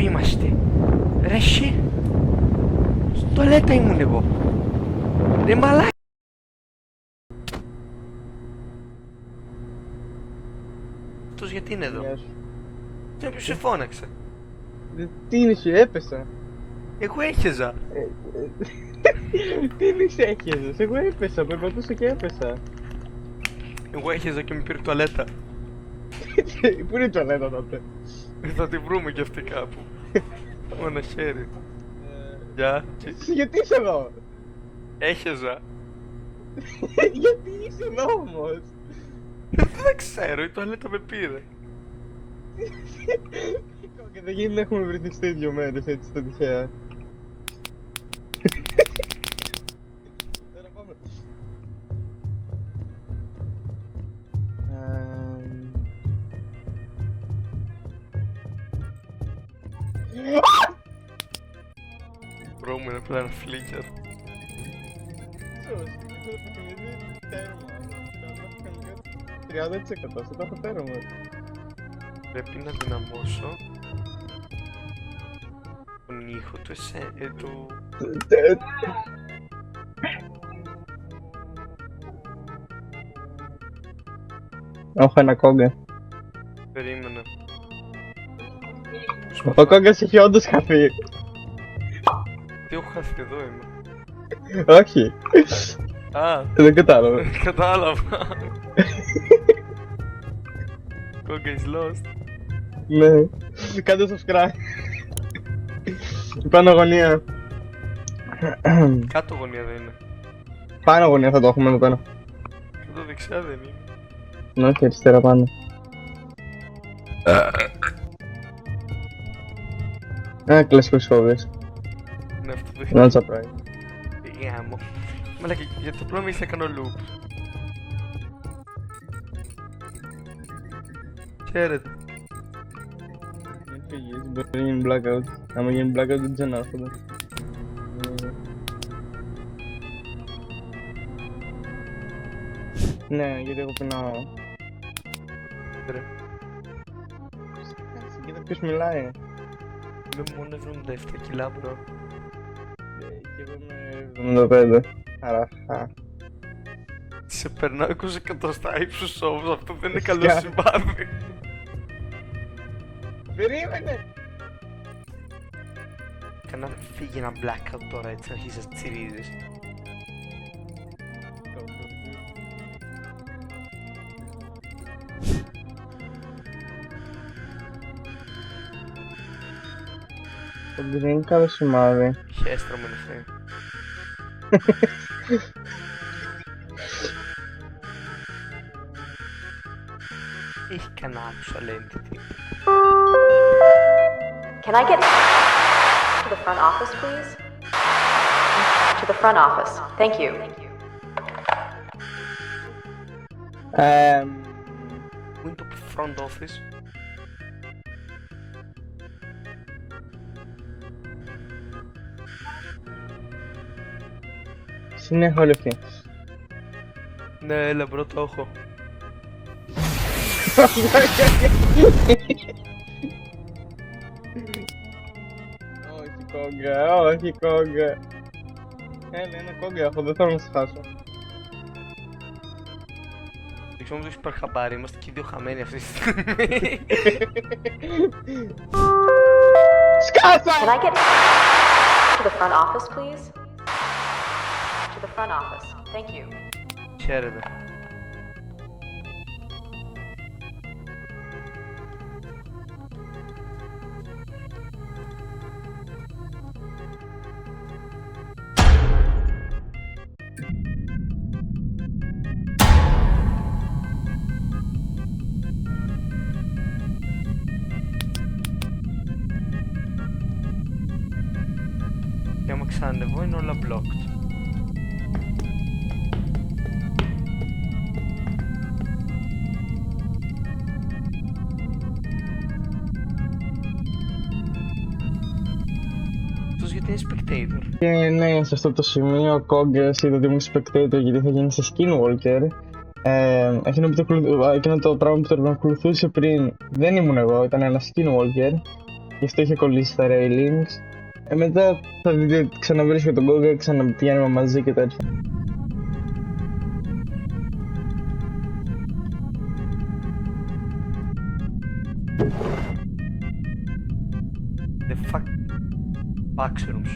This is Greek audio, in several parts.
είμαστε? Ρε εσύ, στο τουαλέτα ήμουν εγώ. Ρε μαλάκα. Αυτός γιατί είναι εδώ? Γεια σου. Ποιος σε φώναξε? Τι είναι σου, έπεσα. Εγώ έχεζα. Τι είναι έχεσες, εγώ έπεσα, περπατούσα και έπεσα. Εγώ έχεζα και με πήρε τουαλέτα. Πού είναι η τουαλέτα τότε? Θα τη βρούμε κι αυτή κάπου. Με ένα χέρι. Γεια. Γιατί είσαι εδώ? Έχεζα. Γιατί είσαι εδώ όμως? Δεν ξέρω, η τουαλέτα με πήρε. Και δεν γίνεται να έχουμε βρεθεί στο ίδιο μέρος έτσι στα τυχαία. Τώρα πάμε. Bro, μου είναι απλά ένα φλίκερ. Σως, έχω το παιχνίδι τέρμα. 30% αυτό το έχω τέρμα. Πρέπει να δυναμώσω τον ήχο του του... Έχω ένα κόγκα. Περίμενε. Ο κόγκας έχει όντως χαθεί. Τι έχω χάσει, εδώ είμαι. Όχι. Α, Δεν κατάλαβα. κατάλαβα. Κόγκα is lost. Ναι. Κάντε subscribe. Πάνω γωνία. Κάτω γωνία δεν είναι. Πάνω γωνία θα το έχουμε εδώ πέρα. Κάτω δεξιά δεν είναι. Ναι, όχι αριστερά πάνω. Κλασικός φόβες. Ναι, αυτό δεν Not surprise. γάμο. Μαλάκα, για το πρώτο μίλησα κάνω loop. Χαίρετε. Μην φύγεις, μπορεί να γίνει blackout. Άμα γίνει blackout δεν ξανάρχονται. Ναι, γιατί εγώ πεινάω. Ρε, Κοίτα ποιος μιλάει. είμαι μόνο 77 κιλά, bro. Και εγώ είμαι 75. Άρα, Σε περνάω 20 εκατοστά ύψους όμως, αυτό δεν είναι καλό Φυσικά. σημάδι. Περίμενε! Κάνα φύγει ένα blackout τώρα, έτσι αρχίζεις να τσιρίζεις. Το green είναι καλό σημάδι. Χέστρα μου είναι αυτή. Έχει κανένα actual entity. Can I get to the front office, please? To the front office. Thank you. Πού είναι το front office? Συνέχω όλη αυτή. Ναι, έλα bro, το έχω. Όχι κόγκα, όχι κόγκα. Έλα, ένα κόγκα έχω, δεν θέλω να σε χάσω. Δεν ξέρω όμως υπάρχει χαμπάρι, είμαστε και οι δύο χαμένοι αυτή τη στιγμή. Σκάσα! Can I get to the front office, please? To the front office. Thank you. Χαίρετε. Και άμα ξανανεβώ είναι όλα blocked. Αυτός γιατί είναι spectator. Και ναι, σε αυτό το σημείο ο Κόγκας είδε ότι ήμουν spectator γιατί θα γίνει σε skinwalker. Εκείνο το πράγμα που τον ακολουθούσε πριν δεν ήμουν εγώ, ήταν ένα skinwalker. Γι' αυτό είχε κολλήσει στα railings. Μετά θα δείτε ότι ξαναβρίσκω τον Κόγκα, ξαναπηγαίνουμε μαζί και τέτοια. The fuck. Backrooms.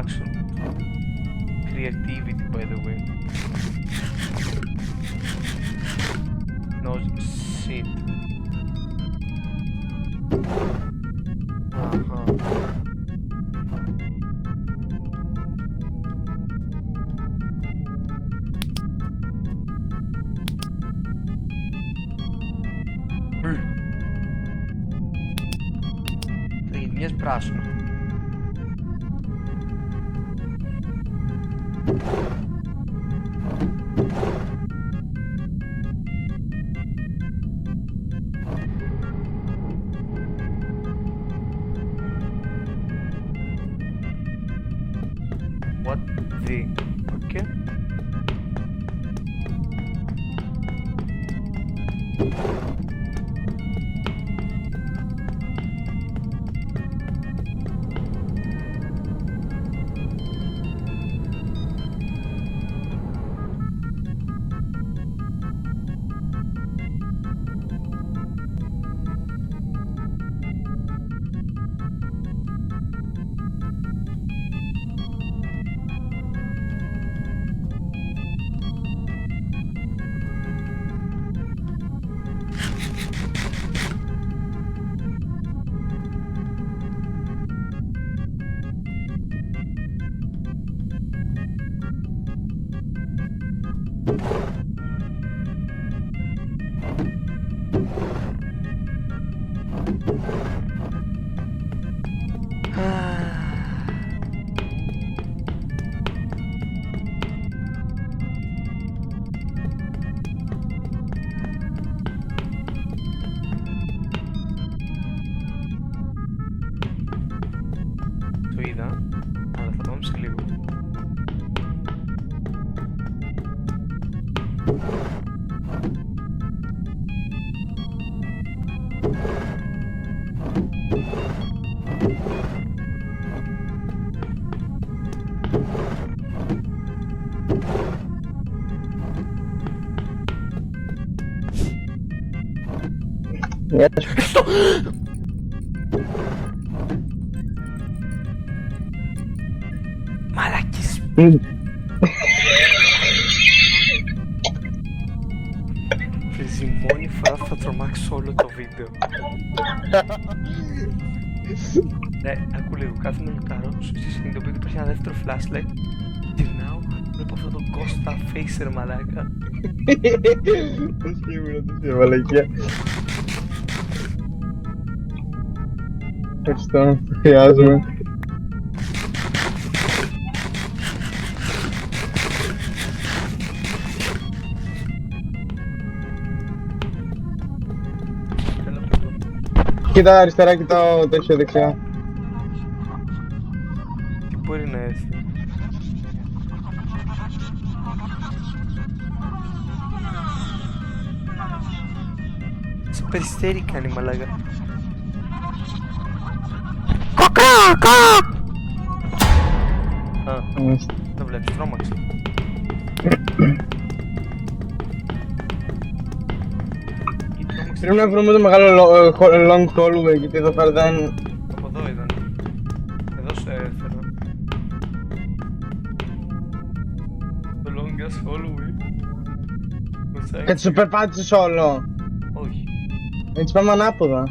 Action. Creativity, by the way. No shit. Θα γίνει μιας πράσινο. What the... Okay. Το είδα, αλλά θα πάμε σε λίγο. Γεια σου. Μαλάκης. Φίλοι, η μόνη φορά που θα τρομάξω όλο το βίντεο. Ακού λίγο, κάθομαι λουτάρω, συνειδητοποιώ ότι υπάρχει ένα δεύτερο flashlight. Γυρνάω, βλέπω αυτό το Costa Facer μαλάκα. Το σκύμουν, το σκύμουν, μαλακία. Ευχαριστώ, το χρειάζομαι. Κοίτα αριστερά, κοιτάω τέτοιο δεξιά. Τι μπορεί να έρθει. Σε περιστέρι κάνει μαλάκα. Α, το βλέπεις, τρόμαξε. Πρέπει να βρούμε το μεγάλο long hallway, γιατί εδώ πέρα δεν... Από εδώ ήταν. Εδώ σε έφερα. Το longest hallway. Κάτι σου περπάτησες όλο. Όχι. Έτσι πάμε ανάποδα.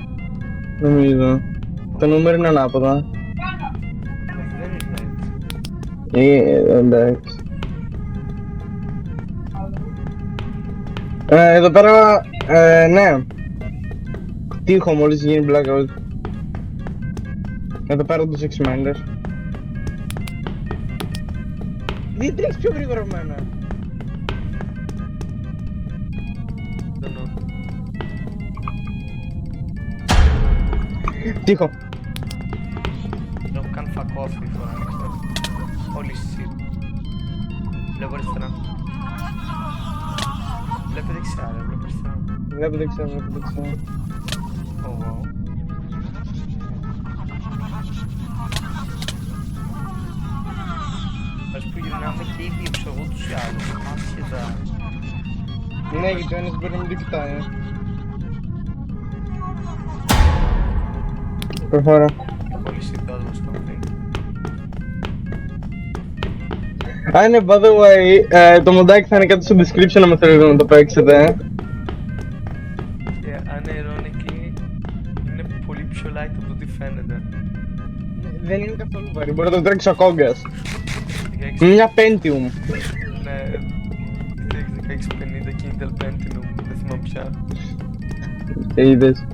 Νομίζω. Το νούμερο είναι ανάποδα. Δεν είναι έτσι. Εντάξει. Εδώ πέρα, ναι. Τύχω μόλις γίνει blackout. Εδώ πέρα τους X-Minders. Δεν τρέχεις πιο γρήγορα από μένα. Τύχω. Δεν έχω καν φακό αυτή τη φορά. Holy shit. Βλέπω αριστερά. Βλέπω δεξιά, ρε, βλέπω αριστερά. Βλέπω δεξιά, βλέπω δεξιά. Oh, wow. Ας που γυρνάμε και ήδη έξω εγώ τους ή άλλους. Άσχετα. Ναι, γιατί ο ένας μπορεί να μην το κοιτάει. Προχώρα. Holy shit, that was something. Α, ναι, by the way, το μοντάκι θα είναι κάτω στο description άμα θέλετε να το παίξετε. Και unironically είναι πολύ πιο light από το τι φαίνεται. Δεν είναι καθόλου βαρύ, μπορεί να το τρέξει ο Κόγκας. 16, Μια Pentium. ναι, 1650 και Intel Pentium, δεν θυμάμαι πια. Και είδες.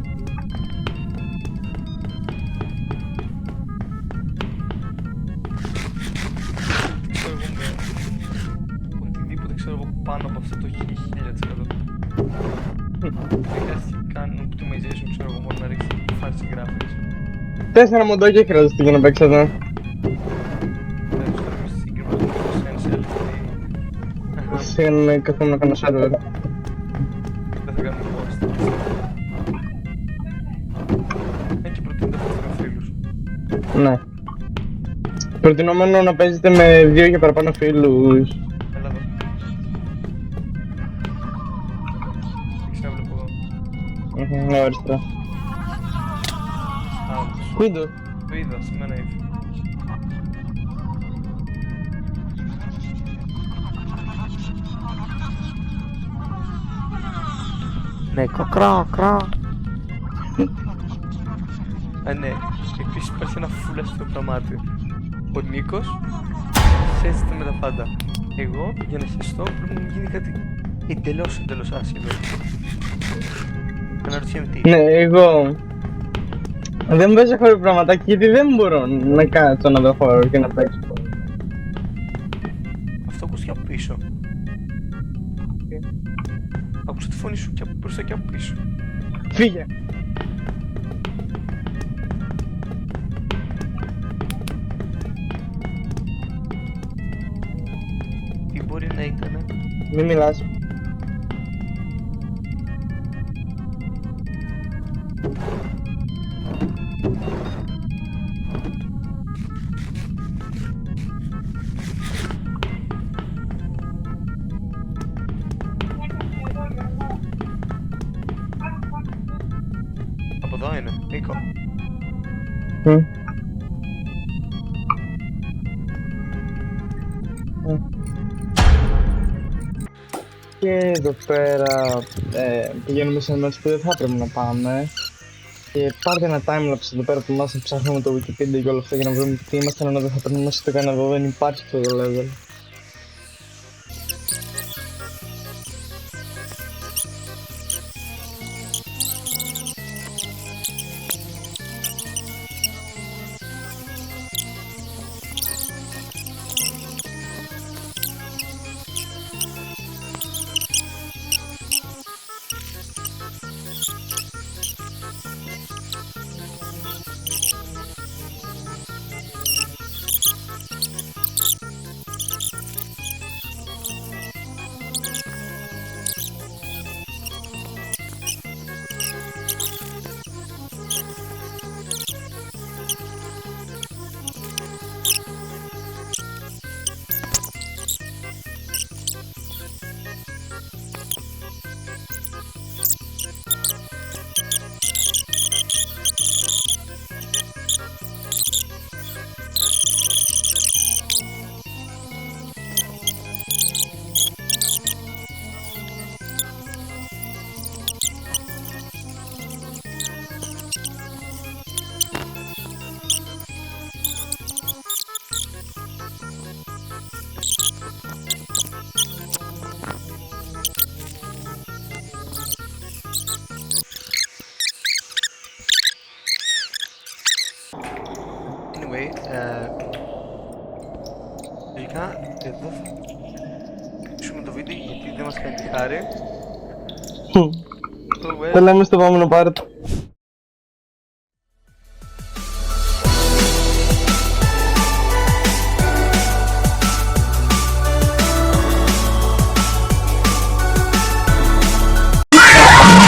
Ξέρω εγώ με οτιδήποτε ξέρω εγώ πάνω από αυτό το 1000%. Δεν χρειάζεται καν optimization, ξέρω εγώ, μόνο να ρίξει fancy graphics. 4 μοντάκια χρειάζεται για να παίξετε. Δεν ξέρω εμείς συγκεκριμένα το essential. Σίγουρα καθόμουν να κάνω server. Δεν θα κάνουμε post. Και προτείνεται από τους φίλους. Ναι. Προτινόμενο να παίζετε με 2 και παραπάνω φίλους. Έλα εδώ. Δεξιά βλέπω εδώ. Ναι, αριστερά. Άλλος. Πού είναι το? Το είδα, σε μένα ήρθε. Ναι, κρά. Ναι, επίσης υπάρχει ένα φούλα στο πραγμάτι. Ο Νίκος σέζεται με τα πάντα. Εγώ, για να χεστώ, πρέπει να μου γίνει κάτι εντελώς άσχετο. Αναρωτιέμαι τι. Ναι, εγώ δεν παίζω χωρίς πραγματάκι γιατί δεν μπορώ να κάτσω να δω χώρο και να παίξω. Αυτό ακούστηκε από πίσω. Άκουσα τη φωνή σου και από μπροστά και από πίσω. Φύγε! Τι μπορεί να ήταν? Μη μιλάς. Από εδώ είναι, Νίκο. Και εδώ πέρα πηγαίνουμε σε ένα που δεν θα πρέπει να πάμε. Και πάρτε ένα timelapse εδώ πέρα που μας ψάχνουμε το Wikipedia και όλα αυτά για να βρούμε τι είμαστε, ενώ δεν θα πρέπει να είμαστε καν εδώ, δεν υπάρχει αυτό το level. Anyway, λογικά εδώ θα κλείσουμε το βίντεο γιατί δεν μας κάνει τη χάρη. Τα λέμε στο επόμενο part.